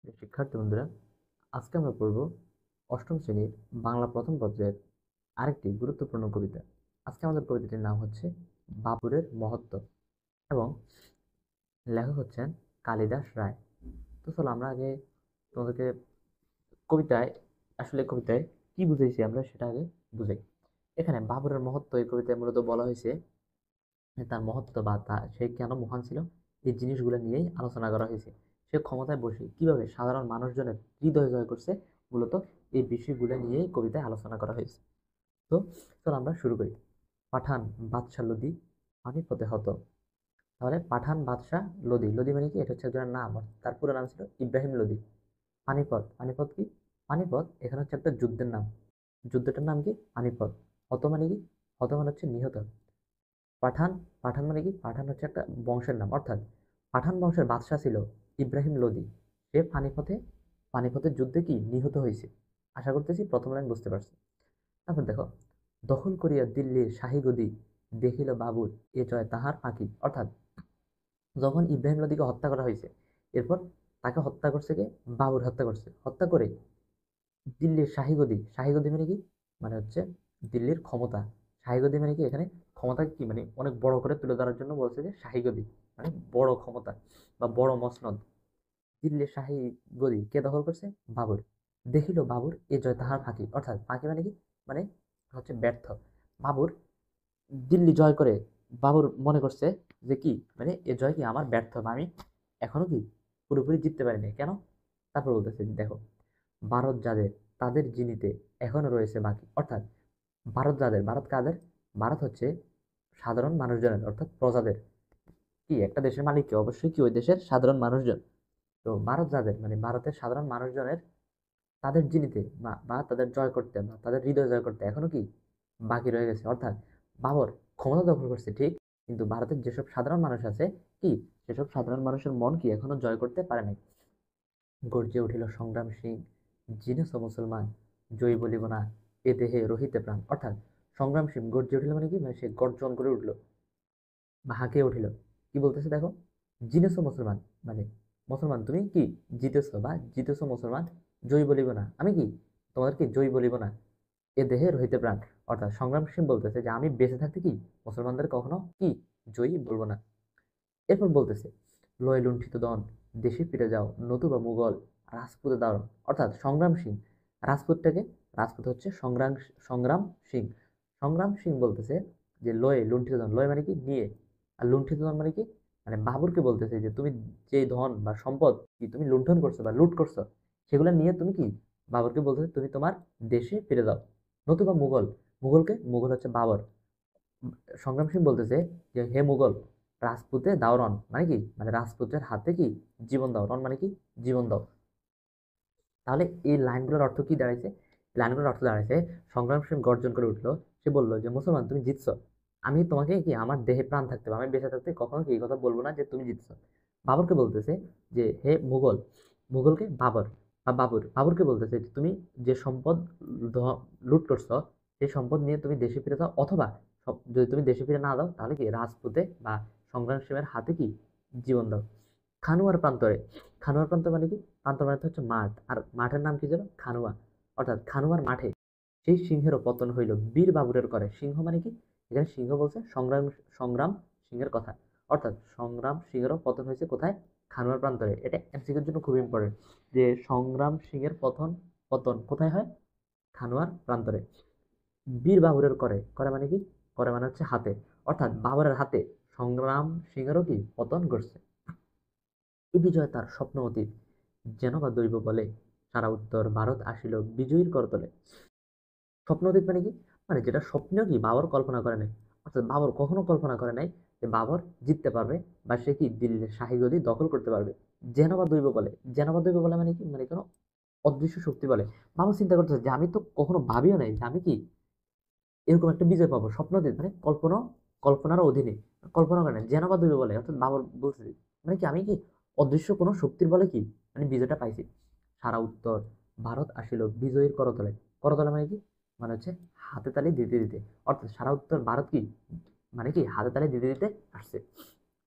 প্রিয় শিক্ষার্থী বন্ধুরা, আজকে আমরা পড়ব অষ্টম শ্রেণীর বাংলা প্রথম পত্রের আরেকটি গুরুত্বপূর্ণ কবিতা। আজকে আমাদের কবিতাটির নাম হচ্ছে বাবুরের মহত্ব এবং লেখক হচ্ছেন কালিদাস রায়। তো চলো আমরা আগে তোমাদেরকে কবিতায় কবিতায় কি বুঝেছি আমরা সেটা আগে বুঝাই। এখানে বাবুরের মহত্ব এই কবিতায় মূলত বলা হয়েছে যে তার মহত্ব বা সে কেন মহান ছিল এই জিনিসগুলো নিয়েই আলোচনা করা হয়েছে। সে ক্ষমতায় বসে কিভাবে সাধারণ মানুষজনের হৃদয় জয় করছে, মূলত এই বিষয়গুলো নিয়েই কবিতায় আলোচনা করা হয়েছে। তো চলো আমরা শুরু করি। পাঠান বাদশাহ লোদি পানিপথে হত। তাহলে পাঠান বাদশাহ লোদি, লোদি মানে কি? এটা হচ্ছে একজনের নাম, তার পুরো নাম ছিল ইব্রাহিম লোদি। পানিপথ, পানিপথ কি? পানিপথ এখানে হচ্ছে একটা যুদ্ধের নাম। যুদ্ধটার নাম কি? পানিপথ। হত মানে কি? হত মানে হচ্ছে নিহত। পাঠান, পাঠান মানে কি? পাঠান হচ্ছে একটা বংশের নাম, অর্থাৎ পাঠান বংশের বাদশাহ ছিল ইব্রাহিম লোদি। সে পানিপথের যুদ্ধে কি নিহত হয়েছে। আশা করতেছি প্রথম লাইন বুঝতে পারছি। তারপর দেখো, দখল করিয়া দিল্লির শাহী গদি দেখিল বাবুর এ জয় তাহার ফাঁকি। অর্থাৎ যখন ইব্রাহিম লোদিকে হত্যা করা হয়েছে, এরপর তাকে হত্যা করছে কে? বাবুর হত্যা করছে। হত্যা করে দিল্লির শাহী গদি, শাহী গদি মানে কি? মানে হচ্ছে দিল্লির ক্ষমতা। শাহী গদি মানে কি? এখানে ক্ষমতাকে কি মানে অনেক বড় করে তুলে ধরার জন্য বলছে যে শাহী গদি মানে বড় ক্ষমতা বা বড় মসনদ। দিল্লির শাহী গদি কে দখল করছে? বাবর। দেখিল বাবুর এ জয় তাহার ফাঁকি। অর্থাৎ ফাঁকি মানে কি? মানে হচ্ছে ব্যর্থ। বাবুর দিল্লি জয় করে বাবুর মনে করছে যে কি মানে এ জয় কি আমার ব্যর্থ, বা আমি এখনো কি পুরোপুরি জিততে পারিনি। কেন? তারপর বলতেছে দেখো, ভারত যাদের তাদের জিনিতে এখনো রয়েছে বাকি। অর্থাৎ ভারত যাদের, ভারত কাদের? ভারত হচ্ছে সাধারণ মানুষজনের, অর্থাৎ প্রজাদের। কি একটা দেশের মালিক কি? অবশ্যই কি ওই দেশের সাধারণ মানুষজন। তো ভারত যাদের মানে ভারতের সাধারণ মানুষজনের তাদের জিনিতে বা তাদের জয় করতে বা তাদের হৃদয় জয় করতে এখনো কি বাকি রয়ে গেছে। অর্থাৎ বাবর ক্ষমতা দখল করছে ঠিক, কিন্তু ভারতের যেসব সাধারণ মানুষ আছে কি সেসব সাধারণ মানুষের মন কি এখনো জয় করতে পারে নাই। গর্জে উঠিল সংগ্রাম সিং, জিনেছ মুসলমান, জয় বলিব না এ দেহে রহিতে প্রাণ। অর্থাৎ সংগ্রাম সিং গর্জে উঠিল মানে কি? মানে সে গর্জন করে উঠলো বা হাঁকিয়ে উঠিল। কি বলতেছে দেখো, জিনেছ মুসলমান মানে মুসলমান তুমি কি জিতেছো বা জিতেছো মুসলমান, জয় বলিব না আমি কি তোমাদেরকে জয় বলিব না এ দেহে রহিতে প্রাণ। অর্থাৎ সংগ্রাম সিং বলতেছে যে আমি বেঁচে থাকতে কি মুসলমানদের কখনো কি জয়ী বলবো না। এরপর বলতেছে, লয় লুণ্ঠিত দন দেশে ফিরে যাও নতুবা মুঘল রাজপুতে দাঁড়ান। অর্থাৎ সংগ্রাম সিং রাজপুতটাকে, রাজপুত হচ্ছে সংগ্রাম, সংগ্রাম সিং। সংগ্রাম সিং বলতেছে যে লয়ে লুণ্ঠিত ধন, লয় মানে কি নিয়ে, আর লুণ্ঠিত ধন মানে কি? মানে বাবুরকে বলতেছে যে তুমি যে ধন বা সম্পদ কি তুমি লুণ্ঠন করছো বা লুট করছো, সেগুলো নিয়ে তুমি কি, বাবরকে বলতেছে তুমি তোমার দেশে ফিরে যাও। নতুবা মুঘল, মুঘলকে, মুঘল হচ্ছে বাবর। সংগ্রাম সিং বলতেছে যে হে মুঘল রাজপুতে দাও রণ, মানে কি? মানে রাজপুতের হাতে কি জীবন দাও, রণ মানে কি জীবন দাও। তাহলে এই লাইনগুলোর অর্থ কি দাঁড়াইছে? লাইনগুলোর অর্থ দাঁড়াইছে, সংগ্রাম সিং গর্জন করে উঠলো, সে বললো যে মুসলমান তুমি জিতছো, আমি তোমাকে কি আমার দেহে প্রাণ থাকতে হবে, আমি বেঁচে থাকতে কখনো কি এই কথা বলবো না যে তুমি জিতছো। বাবরকে বলতেছে যে হে মুঘল, মুঘলকে বাবর বা বাবুর, বাবুরকে বলতেছে যে তুমি যে সম্পদ লুট করছো সেই সম্পদ নিয়ে তুমি দেশে ফিরে যাও, অথবা যদি তুমি দেশে ফিরে না যাও তাহলে কি রাজপুতে বা সংগ্রাম সিংয়ের হাতে কি জীবন দাও। খানুয়ার প্রান্তরে, খানুয়ার প্রান্ত মানে কি? প্রান্ত মানে তো হচ্ছে মাঠ, আর মাঠের নাম কি ছিল? খানুয়া। অর্থাৎ খানুয়ার মাঠে সেই সিংহেরও পতন হইল বীর বাবুরের করে। সিংহ মানে কি? এখানে সিংহ বলছে সংগ্রাম, সংগ্রাম সিংহের কথা। অর্থাৎ সংগ্রাম সিংহেরও পতন হয়েছে কোথায়? খানুয়ার প্রান্তরে। এটা এমসিকিউর জন্য খুব ইম্পর্টেন্ট যে সংগ্রাম সিংহের পতন, পতন কোথায় হয়? খানুয়ার প্রান্তরে। বীর বাবুরের করে, করে মানে কি? করে মানে হচ্ছে হাতে। অর্থাৎ বাবরের হাতে সংগ্রাম সিংহেরও কি পতন ঘটছে। এই বিজয় তার স্বপ্ন অতীত, যেন বা দৈব বলে সারা উত্তর ভারত আসিল বিজয়ীর করতলে। স্বপ্ন অতীত মানে কি? মানে যেটা স্বপ্নেও কি বাবর কল্পনা করে নাই। অর্থাৎ বাবর কখনো কল্পনা করে নাই যে বাবর জিততে পারবে বা সে কি দিল্লির শাহী গদি দখল করতে পারবে। যেন বা দৈব বলে, যেন বা দৈব বলে মানে কি? মানে কোনো অদৃশ্য শক্তি বলে। বাবর চিন্তা করতেছে যে আমি তো কখনো ভাবিও নাই যে আমি কি এরকম একটা বিজয় পাবো। স্বপ্ন অতীত মানে কল্পনা, কল্পনার অধীনে, কল্পনা করে না, যেন বা দৈব বলে। অর্থাৎ বাবর বলছে মানে কি আমি কি অদৃশ্য কোনো শক্তির বলে কি মানে বিজয়টা পাইছি। সারা উত্তর ভারত আসিল বিজয়ীর করতলে। করতলে মানে কি? মানে হচ্ছে হাতে তালি দিতে দিতে। অর্থাৎ সারা উত্তর ভারত কি মানে কি হাতে তালি দিতে দিতে আসছে।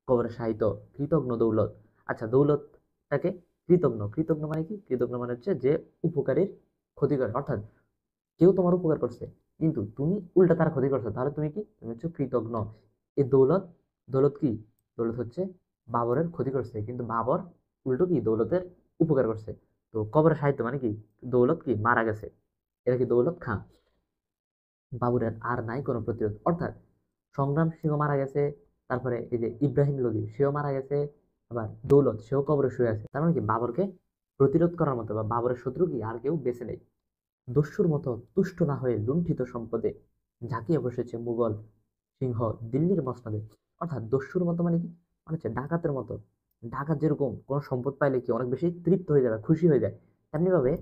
কবর সাহিত্য কৃতজ্ঞ দৌলত। আচ্ছা দৌলতটাকে কৃতজ্ঞ। কৃতজ্ঞ মানে কি? কৃতজ্ঞ মানে হচ্ছে যে উপকারীর ক্ষতি করে। অর্থাৎ কেউ তোমার উপকার করছে কিন্তু তুমি উল্টা তার ক্ষতি করছো, তাহলে তুমি কি? তুমি হচ্ছে কৃতজ্ঞ। এই দৌলত, দৌলত কি? দৌলত হচ্ছে বাবরের ক্ষতি করছে কিন্তু বাবর উল্টো কি? দৌলতের উপকার করছে। তো কবরের সাহিত্য মানে কি? দৌলত কি? মারা গেছে, এটা কি? দৌলত খাঁ। বাবরের আর নাই কোনো প্রতিরোধ। অর্থাৎ সংগ্রাম সিংহ মারা গেছে, তারপরে এই যে ইব্রাহিম লোধি সেও মারা গেছে, আবার দৌলত সেও কবরে শুয়ে আছে। তার মানে কি? বাবরকে প্রতিরোধ করার মতো বা বাবরের শত্রু কি আর কেউ বেঁচে নেই। দস্যুর মতো তুষ্ট না হয়ে লুণ্ঠিত সম্পদে ঝাঁকিয়ে বসেছে মুঘল সিংহ দিল্লির মসনদে। অর্থাৎ দস্যুর মতো মানে কি? মানে হচ্ছে ডাকাতের মতো। ডাকাত যেরকম কোনো সম্পদ পাইলে কি অনেক বেশি তৃপ্ত হয়ে যাবে, খুশি হয়ে যায়, তেমনি ভাবে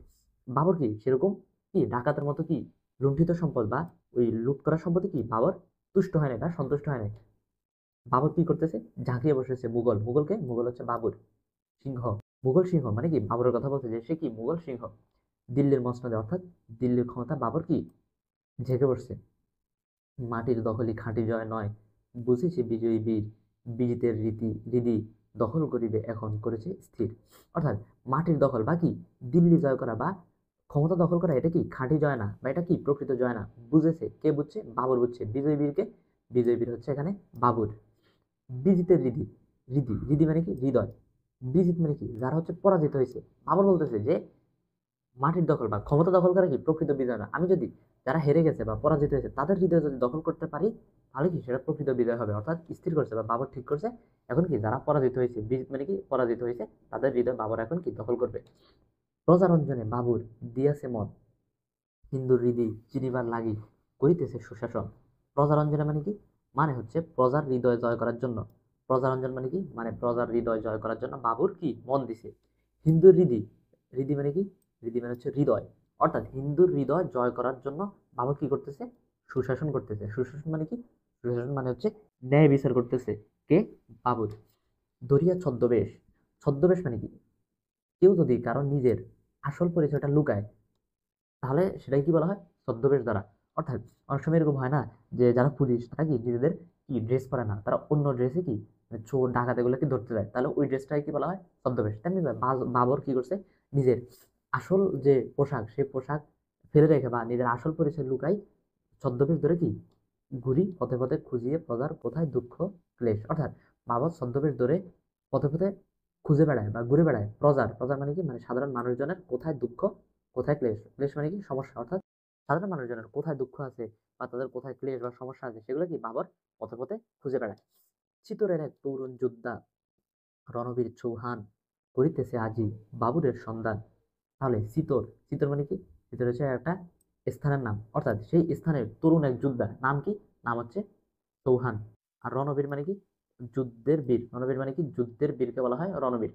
বাবর কি সেরকম কি ডাকাতের মতো কি লুণ্ঠিত সম্পদ বা ওই লুট করা সম্পদে কি বাবর তুষ্ট হয় না বা সন্তুষ্ট হয় না। বাবর কি করতেছে? ঝাঁকিয়ে বসেছে মুঘল। মুঘলকে? মুঘল হচ্ছে বাবর সিংহ। মুঘল সিংহ মানে কি? বাবরের কথা বলতে যে সে কি মুঘল সিংহ দিল্লির মসনদে, অর্থাৎ দিল্লির ক্ষমতা বাবর কি ঝেঁকে বসছে। মাটির দখলই খাঁটি জয় নয়, বুঝেছে বিজয়ী বীর, বিজিতের রীতি হৃদি দখল করিবে এখন করেছে স্থির। অর্থাৎ মাটির দখল বা কি দিল্লি জয় করা বা ক্ষমতা দখল করা, এটা কি খাঁটি জয় না বা এটা কি প্রকৃত জয় না। বুঝেছে, কে বুঝছে? বাবর বুঝছে। বিজয়ী বীরকে? বিজয়ী বীর হচ্ছে এখানে বাবর। বিজিতের হৃদি, হৃদি হৃদি মানে কি? হৃদয়। বিজিত মানে কি? যারা হচ্ছে পরাজিত হয়েছে। বাবর বলতেছে যে মাটির দখল বা ক্ষমতা দখল করা কি প্রকৃত বিজয় না। আমি যদি যারা হেরে গেছে বা পরাজিত হয়েছে তাদের হৃদয় যদি দখল করতে পারি, তাহলে কি সেটা প্রকৃত বিজয় হবে। অর্থাৎ স্থির করছে বা বাবর ঠিক করছে এখন কি যারা পরাজিত হয়েছে, বিজিত মানে কি পরাজিত হয়েছে, তাদের হৃদয় বাবর এখন কি দখল করবে। প্রজারঞ্জনে বাবুর দিয়াছে মত, হিন্দুর হৃদি চিনিবার লাগি করিতেছে সুশাসন। প্রজারঞ্জনে মানে কি? মানে হচ্ছে প্রজার হৃদয় জয় করার জন্য। প্রজারঞ্জন মানে কি? মানে প্রজার হৃদয় জয় করার জন্য বাবুর কি মন দিছে। হিন্দুর হৃদি, হৃদি মানে কি? হৃদি মানে হচ্ছে হৃদয়। অর্থাৎ হিন্দুর হৃদয় জয় করার জন্য বাবর কি করতেছে? সুশাসন করতেছে। সুশাসন মানে কি? সুশাসন মানে হচ্ছে ন্যায় বিচার করতেছে। কে? বাবর। দরিয়া ছদ্মবেশ, ছদ্মবেশ মানে কি? কেউ যদি কারণ নিজের আসল পরিচয়টা লুকায়, তাহলে সেটাই কি বলা হয়? ছদ্মবেশ দ্বারা। অর্থাৎ অনেক সময় এরকম হয় না যে যারা পুলিশ তারা কি নিজেদের কি ড্রেস পরে না, তারা অন্য ড্রেসে কি মানে চোর ডাকাত এগুলোকে ধরতে যায়, তাহলে ওই ড্রেসটাই কি বলা হয়? ছদ্মবেশ। তেমনি বাবর কি করছে? নিজের আসল যে পোশাক সেই পোশাক ফেলে রেখে বা নিজের আসল পরিচয় লুকাই ছদ্মবেশ ধরে কি ঘুরি পথে পথে খুঁজিয়ে প্রজার কোথায় দুঃখ ক্লেশ। অর্থাৎ বাবর ছদ্মবেশ ধরে পথে পথে খুঁজে বেড়ায় বা ঘুরে বেড়ায় প্রজার, প্রজার মানে কি? মানে সাধারণ মানুষজনের কোথায় দুঃখ কোথায় ক্লেশ। ক্লেশ মানে কি? সমস্যা। অর্থাৎ সাধারণ মানুষজনের কোথায় দুঃখ আছে বা তাদের কোথায় ক্লেশ বা সমস্যা আছে সেগুলো কি বাবর পথে পথে খুঁজে বেড়ায়। চিতোরের এক তরুণ যোদ্ধা রণবীর চৌহান করিতেছে আজি বাবুরের সন্ধান। তাহলে চিতোর, চিতোর মানে কি? চিতোর হচ্ছে একটা স্থানের নাম। অর্থাৎ সেই স্থানের তরুণ এক যোদ্ধা নাম কি? নাম হচ্ছে চৌহান। আর রণবীর মানে কি? যুদ্ধের বীর। রণবীর মানে কি? যুদ্ধের বীরকে বলা হয় রণবীর।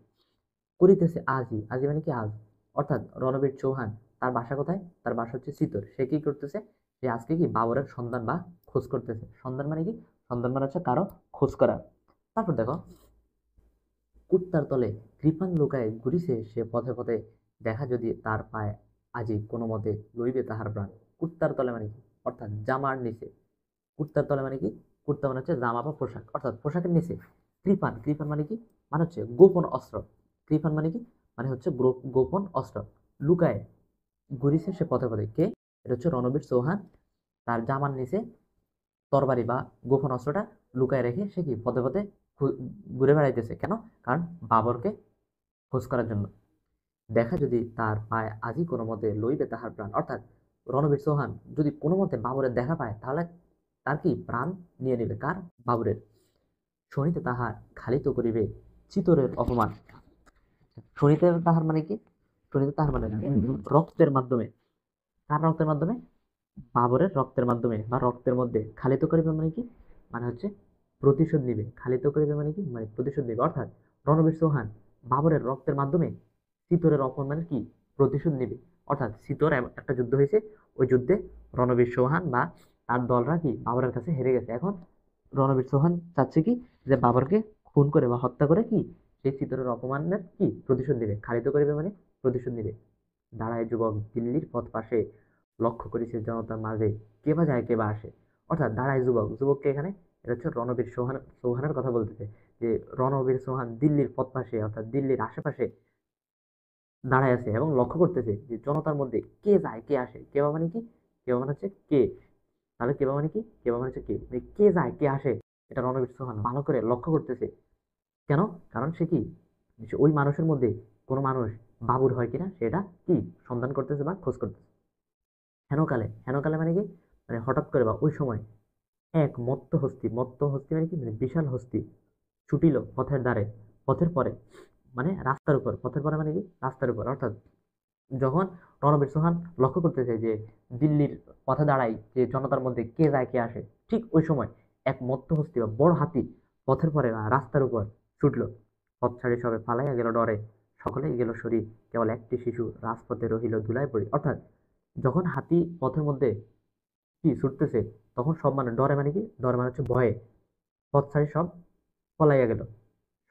করিতেছে আজি, আজি মানে কি? আজ। অর্থাৎ রণবীর চৌহান তার বাসা কোথায়? তার বাসা হচ্ছে চিতোর। সে কি করতেছে? সে আজকে কি বাবরের সন্ধান বা খোঁজ করতেছে। সন্ধান মানে কি? সন্ধান মানে হচ্ছে কারো খোঁজ করা। তারপর দেখো, কুত্তার তলে কৃপান লুকায় ঘুরিছে সে পথে পথে, দেখা যদি তার পায় আজি কোনো মতে লইবে তাহার প্রাণ। কুত্তার তলে মানে কি? অর্থাৎ জামার নিচে। কুর্তার তলে মানে কি? কুর্তা মানে হচ্ছে জামা বা পোশাক, অর্থাৎ পোশাকের নিচে কৃপান, কৃপান মানে কি? মানে হচ্ছে গোপন অস্ত্র। কৃপান মানে কি? মানে হচ্ছে গোপন অস্ত্র লুকায় ঘুরিছে সে পথে পথে। কে? এটা হচ্ছে রণবীর চৌহান। তার জামার নিচে তরবারি বা গোপন অস্ত্রটা লুকায় রেখে সে কি পথে পথে ঘুরে বেড়াইতেছে। কেন? কারণ বাবরকে খোঁজ করার জন্য। দেখা যদি তার পায় আজি কোনো মতে লইবে তাহার প্রাণ। অর্থাৎ রণবীর চৌহান যদি কোনো মতে বাবরের দেখা পায় তাহলে তার কি প্রাণ নিয়ে নেবে। কার? বাবরের। শনিতে তাহার খালিত করিবে চিতরের অপমান। শনিতে তাহার মানে কি? শনিতে তাহার মানে রক্তের মাধ্যমে। কার রক্তের মাধ্যমে? বাবরের রক্তের মাধ্যমে বা রক্তের মধ্যে। খালিত করিবে মানে কি? মানে হচ্ছে প্রতিশোধ নিবে। খালিত করিবে মানে কি? মানে প্রতিশোধ নিবে। অর্থাৎ রণবীর চৌহান বাবরের রক্তের মাধ্যমে চিতরের অপমানের কি প্রতিশোধ নিবে। অর্থাৎ চিতর একটা যুদ্ধ হয়েছে, ওই যুদ্ধে রণবীর চৌহান বা তার দলরা কি বাবরের কাছে হেরে গেছে। এখন রণবীর চৌহান চাচ্ছে কি যে বাবরকে খুন করে বা হত্যা করে কি সেই চিতরের অপমানের কি প্রতিশোধ নিবে। খালিত করিবে মানে প্রতিশোধ নিবে। দাঁড়ায় যুবক দিল্লির পথ পাশে, লক্ষ্য করেছে জনতার মাঝে কে বা যায় কে বা আসে। অর্থাৎ দাঁড়ায় যুবক, যুবককে এখানে এটা হচ্ছে রণবীর চৌহানের কথা বলতেছে যে রণবীর চৌহান দিল্লির পথ পাশে অর্থাৎ দিল্লির আশেপাশে দাঁড়ায় আছে এবং লক্ষ্য করতেছে যে জনতার মধ্যে কে যায় কে আসে। কে বা মানে কি, কে বা মানে হচ্ছে কে। তাহলে কে বা মানে কি, কে বা মানে হচ্ছে কে, মানে কে যায় কে আসে, এটা রণবীর চৌহান ভালো করে লক্ষ্য করতেছে। কেন? কারণ সে কি, যে ওই মানুষের মধ্যে কোনো মানুষ বাবুর হয় কিনা সেটা কি সন্ধান করতেছে বা খোঁজ করতেছে। হেনকালে, হেনকালে মানে কি, মানে হঠাৎ করে বা ওই সময় এক মত্ত হস্তি মানে কি, মানে বিশাল হস্তি ছুটিল পথের ধারে, পথের পরে, মানে রাস্তার উপর, পথের পরে মানে কি রাস্তার উপর। অর্থাৎ যখন রণবীর চৌহান লক্ষ্য করতেছে যে দিল্লির পথে দাঁড়াই যে জনতার মধ্যে কে যায় কে আসে, ঠিক ওই সময় এক মত্ত হস্তি বা বড় হাতি পথের পরে বা রাস্তার উপর ছুটল। পথ ছাড়ি সবে পালাইয়া গেল ডরে, সকলেই গেল সরি, কেবল একটি শিশু রাজপথে রহিল ধুলায় পড়ি। অর্থাৎ যখন হাতি পথের মধ্যে কি ছুটতেছে, তখন সব মানে ডরে, মানে কি ডরে মানে হচ্ছে ভয়ে, পথ ছাড়ি সব পলাইয়া গেল,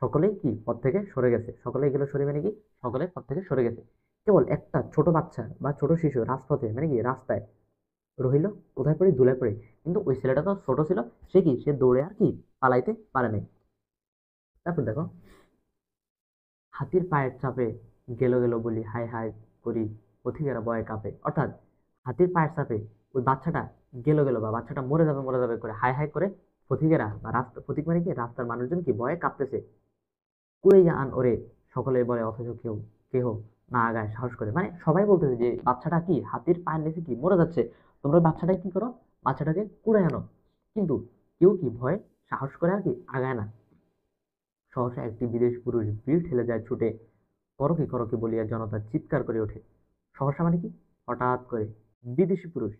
সকলেই কি পথ থেকে সরে গেছে, সকলেই গেল সরে মানে কি, সকলে পথ থেকে সরে গেছে। কেবল একটা ছোট বাচ্চা বা ছোট শিশু রাজপথে মানে কি রাস্তায় রহিল, কোথায় পড়ে, ধুলায় পড়ে। কিন্তু ওই ছেলেটা তো ছোট ছিল, সে কি সে দৌড়ে আর কি পালাইতে পারে নাই। তারপর দেখো, হাতির পায়ের চাপে গেল গেল বলি হাই হাই করি, পথিকেরা ভয়ে কাঁপে। অর্থাৎ হাতির পায়ের চাপে ওই বাচ্চাটা গেল গেল বা বাচ্চাটা মরে যাবে করে হাই হাই করে পথিকেরা বা রাস্তা, পথিক মানে কি রাস্তার মানুষজন কি ভয়ে কাঁপতেছে। কুড়ে যান ওরে, সকলে বলে, অথচ কেউ কেহ না আগায় সাহস করে। মানে সবাই বলতেছে যে বাচ্চাটা কি হাতির পায়ের নিচে কি মরে যাচ্ছে, তোমরা বাচ্চাটাকে কি করো, বাচ্চাটাকে কুড়ে আনো। কিন্তু কেউ কি ভয় সাহস করে আর কি আগায় না। সহসা একটি বিদেশী পুরুষ ভিড় ঠেলে যায় ছুটে, করো কি বলিয়া জনতা চিৎকার করে ওঠে। সহসা মানে কি, হঠাৎ করে বিদেশি পুরুষ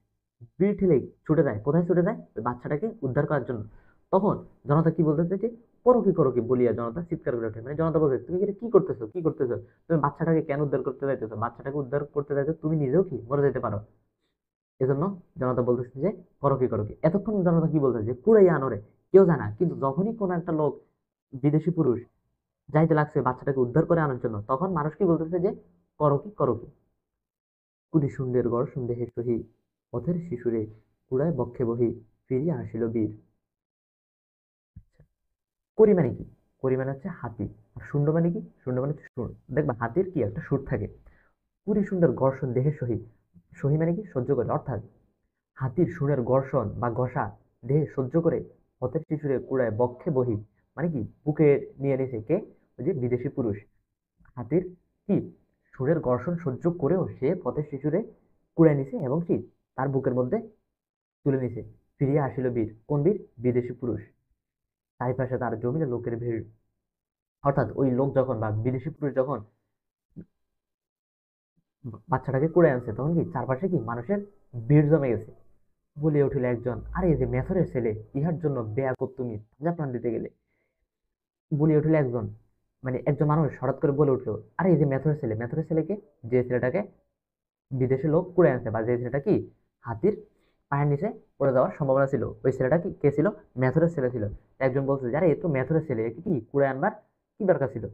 ভিড় ঠেলে ছুটে যায়, কোথায় ছুটে যায়, ওই বাচ্চাটাকে উদ্ধার করার জন্য। তখন জনতা কি বলতেছে যে করো কি বলিয়া জনতা চিৎকার করে ওঠে। মানে জনতা বলছে তুমি এটা কি করতেছো, কি করতেছো, তুমি বাচ্চাটাকে কেন উদ্ধার করতে যাইতেছো, বাচ্চাটাকে উদ্ধার করতে যাইছো, তুমি নিজেও কি মরে যেতে পারো। এজন্য জনতা বলতেছে যে করো কি। এতক্ষণ জনতা কি বলতেছে যে কুড়াইয়া আনোরে, কেউ জানে না। কিন্তু যখনই কোনো একটা লোক, বিদেশি পুরুষ যাইতে লাগছে বাচ্চাটাকে উদ্ধার করে আনার জন্য, তখন মানুষ কি বলতেছে যে করো কি। কুড়িশুন্ডের গড় সন্দেহে সহি, পথের শিশুরে কুড়ায় বক্ষে বহি, ফিরিয়া আসিল বীর। করি মানে কি, করি মানে হচ্ছে হাতি, আর শুন্ড মানে কি, শুন্ড মানে হচ্ছে সুর। দেখবা হাতির কি একটা সুর থাকে। কুড়িশুন্ডের গর্ষণ দেহে সহি, সহি মানে কি সহ্য করে। অর্থাৎ হাতির শুঁড়ের গর্ষণ বা ঘষা দেহে সহ্য করে পথের শিশুরে কুড়ায় বক্ষে বহি, মানে কি বুকে নিয়ে নিছে কে, ওই যে বিদেশি পুরুষ। হাতির কি সুরের ঘর্ষণ সহ্য করেও সে পথের শিশুরে কুড়ায় নিছে এবং কি তার বুকের মধ্যে তুলে নিছে। ফিরিয়া আসিল বীর, কোন বীর, বিদেশি পুরুষ। চারিপাশে তার জমিনে লোকের ভিড়। অর্থাৎ ওই লোক যখন বা বিদেশি পুরুষ যখন বাচ্চাটাকে কুড়ায় আনছে, তখন কি চারপাশে কি মানুষের ভিড় জমে গেছে। বলিয়া উঠিল একজন, আরে এই যে মেথরের ছেলে, ইহার জন্য বেয়াকুব তুমি তাজা প্রাণ দিতে গেলে। বলিয়া উঠিল একজন, মানে একজন মানুষ হঠাৎ করে বলে উঠলো, আরে এই যে মেথরের ছেলে, মেথরের ছেলেকে, যে ছেলেটাকে বিদেশে লোক কুড়ে আনছে বা যে ছেলেটা কি হাতির পায়ের নিচে পড়ে যাওয়ার সম্ভাবনা ছিল, ওই ছেলেটা কি কে ছিল, মেথরের ছেলে ছিল। একজন বলছে যে আরে এ তো মেথরের ছেলে, একে কি কুড়ে আনবার কি দরকার ছিল।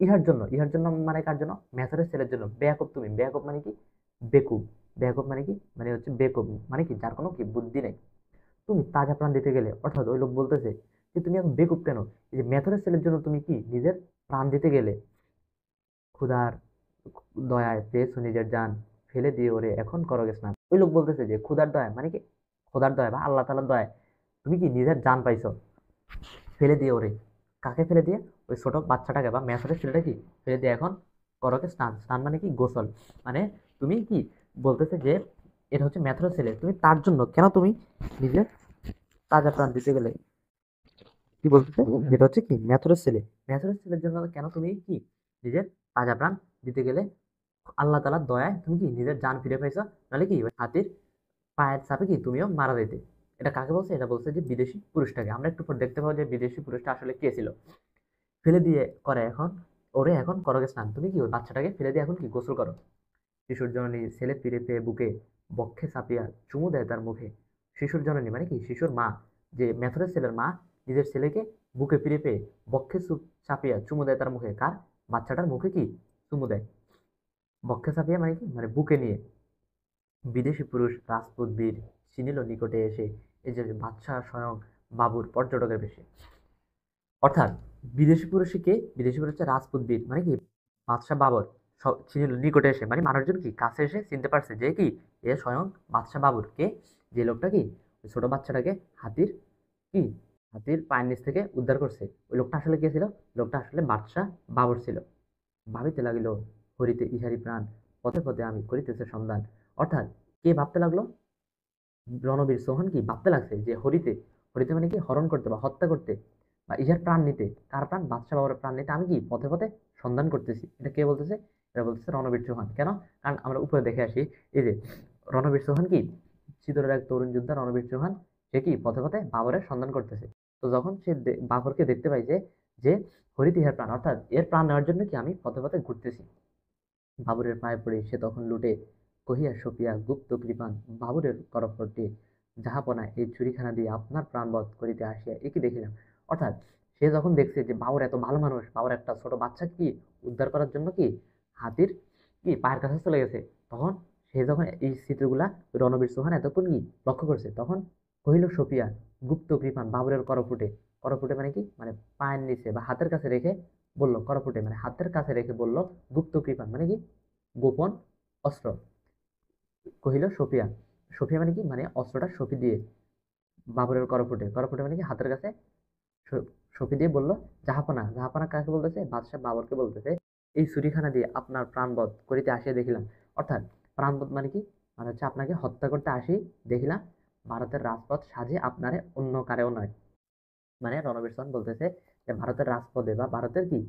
ইহার জন্য মানে কার জন্য, মেথরের ছেলের জন্য। বেয়াকুব তুমি, বেয়াকুব মানে কি বেকুব, বেয়াকুব মানে কি, মানে হচ্ছে বেকুব, মানে কি যার কোনো কি বুদ্ধি নেই, তুমি তাজা প্রাণ দিতে গেলে। অর্থাৎ ওই লোক বলতেছে যে তুমি এখন বেকুব কেন, এই যে মেথরের ছেলের জন্য তুমি কি নিজের প্রাণ দিতে গেলে। ক্ষুধার দয়ায় পেয়েছো নিজের জান, ফেলে দিয়ে ওরে এখন করোগে স্নান। ওই লোক বলতেছে যে ক্ষুধার দয়ায় মানে কি, খোদার দয়ায় বা আল্লাহ তাআলার দয়ায় তুমি কি নিজের জান পাইছো, ফেলে দিয়ে ওরে। কাকে ফেলে দিয়ে, ওই ছোট বাচ্চাটাকে বা মেসরের ছেলেটা কি ফেলে দিয়ে এখন করোকে স্নান। স্নান মানে কি গোসল। মানে তুমি কি বলতেছে যে এটা হচ্ছে মেথরের ছেলে, তুমি তার জন্য কেন তুমি নিজের তাজা প্রাণ দিতে গেলে। কি বলতেছে, যেটা হচ্ছে কি মেথরের ছেলে, মেথরের ছেলের জন্য কেন তুমি কি নিজের তাজা প্রাণ দিতে গেলে। আল্লাহ তালার দয়ায় তুমি কি নিজের জান ফিরে পাইছো, নাহলে কি ওই হাতির পায়ের চাপে কি তুমিও মারা যেতে। এটা কাকে বলছে, এটা বলছে যে বিদেশি পুরুষটাকে। আমরা একটু পর দেখতে পাবো যে বিদেশি পুরুষটা আসলে কে ছিল। ফেলে দিয়ে করে এখন ওরে এখন করোগে স্নান, তুমি কি ওই বাচ্চাটাকে ফেলে দিয়ে এখন কি গোসল করো। শিশুর জননী ছেলে ফিরে পেয়ে বুকে বক্ষে চাপিয়া চুমু দেয় তার মুখে। শিশুর জননী মানে কি শিশুর মা, যে মেথরের ছেলের মা নিজের ছেলেকে বুকে ফিরে পেয়ে বক্ষে চাপিয়া চুমু দেয় তার মুখে। কার, বাচ্চাটার মুখে কি চুমু দেয়। বক্ষে চাপিয়া মানে কি, মানে বুকে নিয়ে। বিদেশি পুরুষ রাজপুত বীর চিনিল নিকটে এসে, এই যে বাদশাহ স্বয়ং বাবুর পর্যটকের বেশে। অর্থাৎ বিদেশি পুরুষকে, বিদেশি পুরুষ হচ্ছে রাজপুত বীর মানে কি বাদশাহ বাবর চিনিল নিকটে এসে, মানে মানুষজন কি কাছে এসে চিনতে পারছে যে কি এ স্বয়ং বাদশাহ বাবর। কে? যে লোকটা কি ওই ছোট বাচ্চাটাকে হাতির কি হাতির পায়ের নিচ থেকে উদ্ধার করছে, ওই লোকটা আসলে কে ছিল? লোকটা আসলে বাদশাহ বাবর ছিল। ভাবিতে লাগিল, হরিতে ইহারি প্রাণ, পথে পথে আমি করিতেছে সন্ধান। অর্থাৎ কে ভাবতে লাগলো? রণবীর চৌহান কি ভাবতে লাগছে যে হরিতে, হরিতে মানে কি হরণ করতে বা হত্যা করতে বা ইহার প্রাণ নিতে। কার প্রাণ? বাদশাহ বাবরের প্রাণ নিতে আমি কি পথে পথে সন্ধান করতেছি। এটা কে বলতেছে? এটা বলতেছে রণবীর চৌহান। কেন? কারণ আমরা উপরে দেখে আসি, এই যে রণবীর চৌহান কি চিতরের এক তরুণ যোদ্ধা রণবীর চৌহান, সে কি পথে পথে বাবরের সন্ধান করতেছে। তো যখন সে বাবরকে দেখতে পাই যে যে হরিতে ইহার প্রাণ, অর্থাৎ এর প্রাণ নেওয়ার জন্য কি আমি পথে পথে ঘুরতেছি, বাবুরের পায়ে পড়ে সে তখন লুটে, কহিয়া সপিয়া গুপ্ত কৃপান বাবুরের করপটে, জাহাপনা এই চুরিখানা দিয়ে আপনার প্রাণবধ করিতে আসিয়া একই দেখিলাম। অর্থাৎ সে যখন দেখছে যে বাবুর এত ভালো মানুষ, বাবুর একটা ছোট বাচ্চা কি উদ্ধার করার জন্য কি হাতির কি পায়ের কাছে চলে গেছে, তখন সে যখন এই চিত্রগুলা রণবীর চৌহান এতক্ষণ কি লক্ষ্য করছে, তখন কহিল সপিয়া গুপ্ত কৃপান বাবুরের করপুটে। করপুটে মানে কি, মানে পায়ের নিচে বা হাতের কাছে রেখে বলল, করপুটে মানে হাতের কাছে রেখে বলল, গুপ্ত কৃপান মানে কি গোপন অস্ত্র। কহিল সফিয়া, সফিয়া মানে কি, মানে অস্ত্রটা সফি দিয়ে বাবরের করপুটে, করপুটে মানে কি হাতের কাছে সফি দিয়ে বলল, জাহাপনা। জাহাপনা কাকে বলতেছে? বাদশাহ বাবরকে বলতেছে, এই ছুরিখানা দিয়ে আপনার প্রাণবধ করিতে আসিয়া দেখিলাম। অর্থাৎ প্রাণবধ মানে কি, মানে হচ্ছে আপনাকে হত্যা করতে আসি দেখিলাম, ভারতের রাজপথ সাজে আপনারে অন্য কারেও নয়। মানে রণবীর সিং বলতেছে যে ভারতের রাজপথে বা ভারতের কি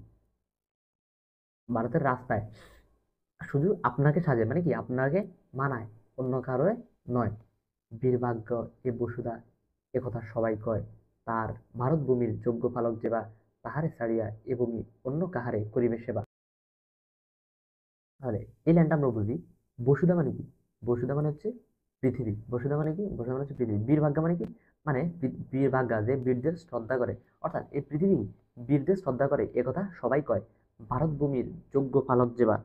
ভারতের রাস্তায় শুধু আপনাকে সাজে, মানে কি আপনাকে মানায়, অন্য কারো নয়। বীরভাগ্য এ বসুধা, একথা সবাই কয়, তার ভারত ভূমির যোগ্য পালক যেবা, তাহারে ছাড়িয়া এ ভূমি অন্য কাহারে করিবে সেবা। তাহলে এই লাইনটা আমরা বুঝি, বসুধা মানে কি? বসুধা মানে হচ্ছে পৃথিবী। বসুধা মানে কি? বসুধা মানে হচ্ছে পৃথিবী। বীরভাগ্য মানে কি? মানে বীরভাগ্যা যে বীরদের শ্রদ্ধা করে, অর্থাৎ এই পৃথিবী বীরদের শ্রদ্ধা করে একথা সবাই কয়। ভারত ভূমির যোগ্য পালক যেবা,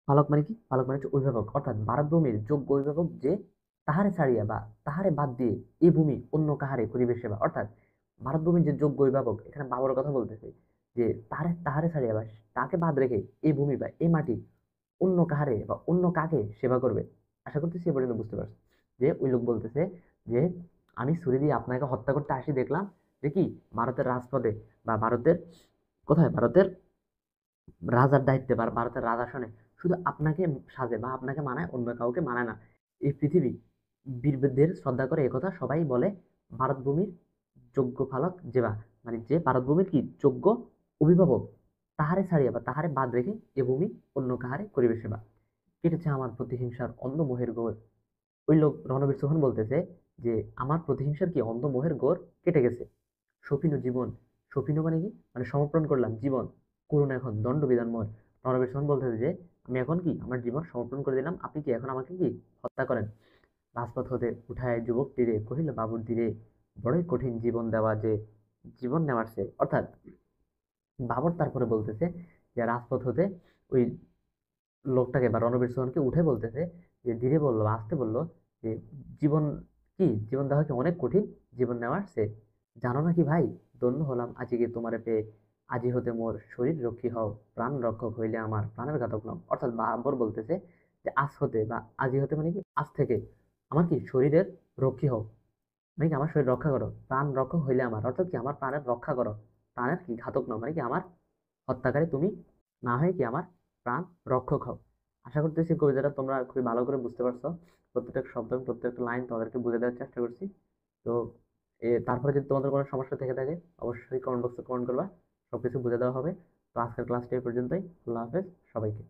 পালক মানে কি? পালক মানে হচ্ছে অভিভাবক, অর্থাৎ ভারত ভূমির যোগ্য অভিভাবক যে, তাহারে ছাড়িয়া বা তাহারে বাদ দিয়ে এই ভূমি অন্য কাহারে করিবে সেবা। অর্থাৎ ভারত ভূমির যে যোগ্য অভিভাবক, এখানে বাবরের কথা বলতেছে, যে তাহারে তাহারে ছাড়িয়া বা তাকে বাদ রেখে এই ভূমি বা এই মাটি অন্য কাহারে বা অন্য কাকে সেবা করবে। আশা করতেছি এ পর্যন্ত বুঝতে পারছো। যে ওই লোক বলতেছে যে আমি ছুরি দিয়ে আপনাকে হত্যা করতে আসি দেখলাম, যে কি ভারতের রাজপথে বা ভারতের কোথায়, ভারতের রাজার দায়িত্বে বা ভারতের রাজাসনে শুধু আপনাকে সাজে বা আপনাকে মানায়, অন্য কাউকে মানায় না। এই পৃথিবী বীরদের শ্রদ্ধা করে, একথা সবাই বলে। ভারত ভূমির যোগ্য পালক যেবা, মানে যে ভারত ভূমির কি যোগ্য অভিভাবক, তাহারে ছাড়িয়া বা তাহারে বাদ রেখে এ ভূমি অন্য কাহারে করিবে সেবা। কেটেছে আমার প্রতিহিংসার অন্ধ মোহের ঘোর। ওই লোক রণবীর চৌহান বলতেছে যে আমার প্রতিহিংসার কি অন্ধ মোহের ঘোর কেটে গেছে। সপিনু জীবন, সপিনু মানে কি, মানে সমর্পণ করলাম জীবন, করুন এখন দণ্ড বিধানময়। রণবীর চৌহান বলতেছে যে আমি এখন কি আমার জীবন সমর্পণ করে দিলাম, আপনি কি এখন আমাকে কি হত্যা করেন। রাজপথ হতে উঠায় যুবক তীরে, কহিল বাবুর ধীরে, বড়ই কঠিন জীবন দেওয়া যে, জীবন নেওয়ার সে। অর্থাৎ বাবর তারপরে বলতেছে যে রাজপথ হতে ওই লোকটাকে বা রণবীর চৌহানকে উঠে বলতেছে, যে ধীরে বললো, আসতে বললো, যে জীবন কি, জীবন দেওয়া কি অনেক কঠিন, জীবন নেওয়ার সে। জানো না কি ভাই, ধন্য হলাম আজকে তোমারে পেয়ে, আজি হতে মোর শরীর রক্ষী হও, প্রাণ রক্ষক হইলে আমার প্রাণের ঘাতক নও। অর্থাৎ বাবর বলতেছে যে আজ হতে বা আজি হতে মানে কি আজ থেকে আমার কি শরীরের রক্ষী হও, মানে কি আমার শরীর রক্ষা করো, প্রাণ রক্ষক হইলে আমার, অর্থাৎ কি আমার প্রাণের রক্ষা করো, প্রাণের কি ঘাতক নও, মানে কি আমার হত্যাকারী তুমি না হয়ে কি আমার প্রাণ রক্ষক হও। আশা করতেছি কবিতাটা তোমরা খুবই ভালো করে বুঝতে পারছো। প্রত্যেকটা শব্দ এবং প্রত্যেকটা লাইন তোমাদেরকে বুঝে দেওয়ার চেষ্টা করছি। তো তারপরে যদি তোমাদের কোনো সমস্যা থেকে থাকে অবশ্যই কমেন্ট বক্সে কমেন্ট করবা, সবকিছু বুঝে দেওয়া হবে। তো আজকের ক্লাসটা এই পর্যন্তই। আল্লাহ হাফেজ সবাইকে।